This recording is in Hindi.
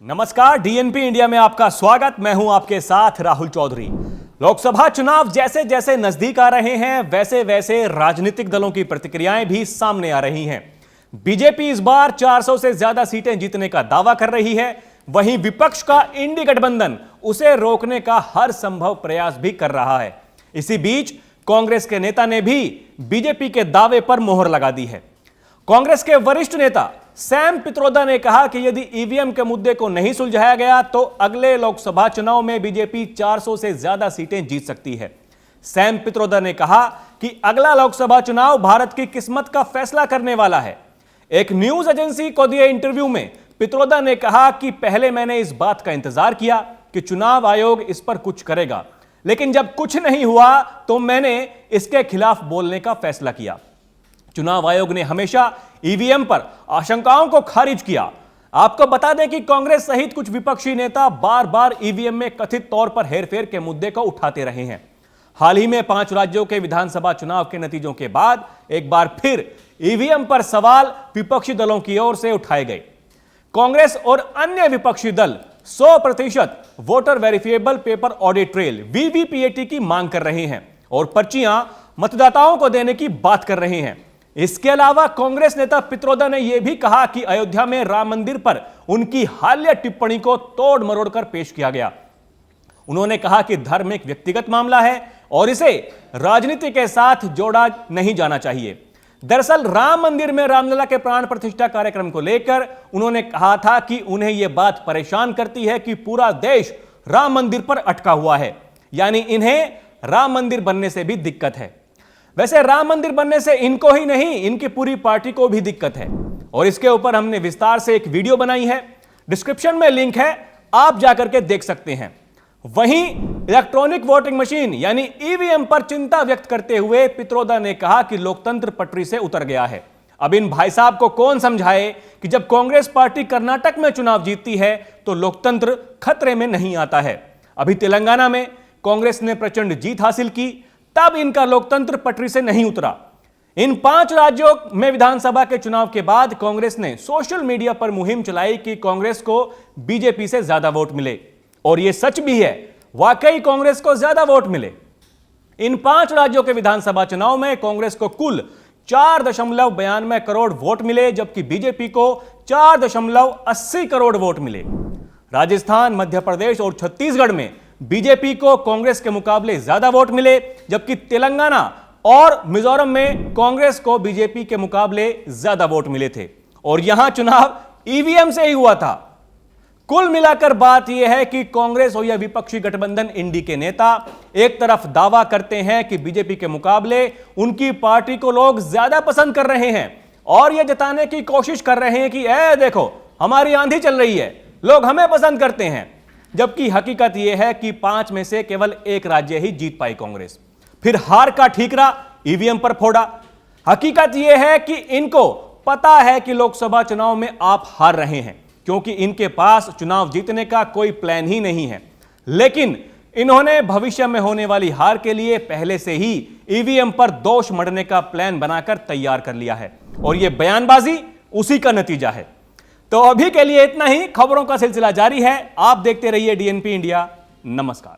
नमस्कार, डीएनपी इंडिया में आपका स्वागत। मैं हूं आपके साथ राहुल चौधरी। लोकसभा चुनाव जैसे जैसे नजदीक आ रहे हैं वैसे वैसे राजनीतिक दलों की प्रतिक्रियाएं भी सामने आ रही हैं। बीजेपी इस बार 400 से ज्यादा सीटें जीतने का दावा कर रही है, वहीं विपक्ष का इंडी गठबंधन उसे रोकने का हर संभव प्रयास भी कर रहा है। इसी बीच कांग्रेस के नेता ने भी बीजेपी के दावे पर मोहर लगा दी है। कांग्रेस के वरिष्ठ नेता सैम पित्रोदा ने कहा कि यदि ईवीएम के मुद्दे को नहीं सुलझाया गया तो अगले लोकसभा चुनाव में बीजेपी 400 से ज्यादा सीटें जीत सकती है। सैम पित्रोदा ने कहा कि अगला लोकसभा चुनाव भारत की किस्मत का फैसला करने वाला है। एक न्यूज एजेंसी को दिए इंटरव्यू में पित्रोदा ने कहा कि पहले मैंने इस बात का इंतजार किया कि चुनाव आयोग इस पर कुछ करेगा, लेकिन जब कुछ नहीं हुआ तो मैंने इसके खिलाफ बोलने का फैसला किया। चुनाव आयोग ने हमेशा ईवीएम पर आशंकाओं को खारिज किया। आपको बता दें कि कांग्रेस सहित कुछ विपक्षी नेता बार बार ईवीएम में कथित तौर पर हेरफेर के मुद्दे को उठाते रहे हैं। हाल ही में 5 राज्यों के विधानसभा चुनाव के नतीजों के बाद एक बार फिर ईवीएम पर सवाल विपक्षी दलों की ओर से उठाए गए। कांग्रेस और अन्य विपक्षी दल 100% voter verifiable paper audit trail VVPAT की मांग कर रहे हैं और पर्चियां मतदाताओं को देने की बात कर रहे हैं। इसके अलावा कांग्रेस नेता पित्रोदा ने यह भी कहा कि अयोध्या में राम मंदिर पर उनकी हालिया टिप्पणी को तोड़ मरोड़ कर पेश किया गया। उन्होंने कहा कि धर्म एक व्यक्तिगत मामला है और इसे राजनीति के साथ जोड़ा नहीं जाना चाहिए। दरअसल राम मंदिर में रामलला के प्राण प्रतिष्ठा कार्यक्रम को लेकर उन्होंने कहा था कि उन्हें यह बात परेशान करती है कि पूरा देश राम मंदिर पर अटका हुआ है, यानी इन्हें राम मंदिर बनने से भी दिक्कत है। वैसे राम मंदिर बनने से इनको ही नहीं, इनकी पूरी पार्टी को भी दिक्कत है और इसके ऊपर हमने विस्तार से एक वीडियो बनाई है। डिस्क्रिप्शन में लिंक है, आप जाकर के देख सकते हैं। वहीं इलेक्ट्रॉनिक वोटिंग मशीन यानी ईवीएम पर चिंता व्यक्त करते हुए पित्रोदा ने कहा कि लोकतंत्र पटरी से उतर गया है। अब इन भाई साहब को कौन समझाए कि जब कांग्रेस पार्टी कर्नाटक में चुनाव जीतती है तो लोकतंत्र खतरे में नहीं आता है। अभी तेलंगाना में कांग्रेस ने प्रचंड जीत हासिल की, तब इनका लोकतंत्र पटरी से नहीं उतरा। इन 5 राज्यों में विधानसभा के चुनाव के बाद कांग्रेस ने सोशल मीडिया पर मुहिम चलाई कि कांग्रेस को बीजेपी से ज्यादा वोट मिले, और यह सच भी है, वाकई कांग्रेस को ज्यादा वोट मिले। इन 5 राज्यों के विधानसभा चुनाव में कांग्रेस को कुल 4.92 करोड़ वोट मिले, जबकि बीजेपी को 4.80 करोड़ वोट मिले। राजस्थान, मध्य प्रदेश और छत्तीसगढ़ में बीजेपी को कांग्रेस के मुकाबले ज्यादा वोट मिले, जबकि तेलंगाना और मिजोरम में कांग्रेस को बीजेपी के मुकाबले ज्यादा वोट मिले थे और यहां चुनाव ईवीएम से ही हुआ था। कुल मिलाकर बात यह है कि कांग्रेस और यह विपक्षी गठबंधन इंडी के नेता एक तरफ दावा करते हैं कि बीजेपी के मुकाबले उनकी पार्टी को लोग ज्यादा पसंद कर रहे हैं और यह जताने की कोशिश कर रहे हैं कि ए देखो हमारी आंधी चल रही है, लोग हमें पसंद करते हैं, जबकि हकीकत यह है कि 5 में से केवल 1 राज्य ही जीत पाई कांग्रेस। फिर हार का ठीकरा ईवीएम पर फोड़ा। हकीकत यह है कि इनको पता है कि लोकसभा चुनाव में आप हार रहे हैं, क्योंकि इनके पास चुनाव जीतने का कोई प्लान ही नहीं है। लेकिन इन्होंने भविष्य में होने वाली हार के लिए पहले से ही ईवीएम पर दोष मढ़ने का प्लान बनाकर तैयार कर लिया है और यह बयानबाजी उसी का नतीजा है। तो अभी के लिए इतना ही। खबरों का सिलसिला जारी है, आप देखते रहिए डीएनपी इंडिया। नमस्कार।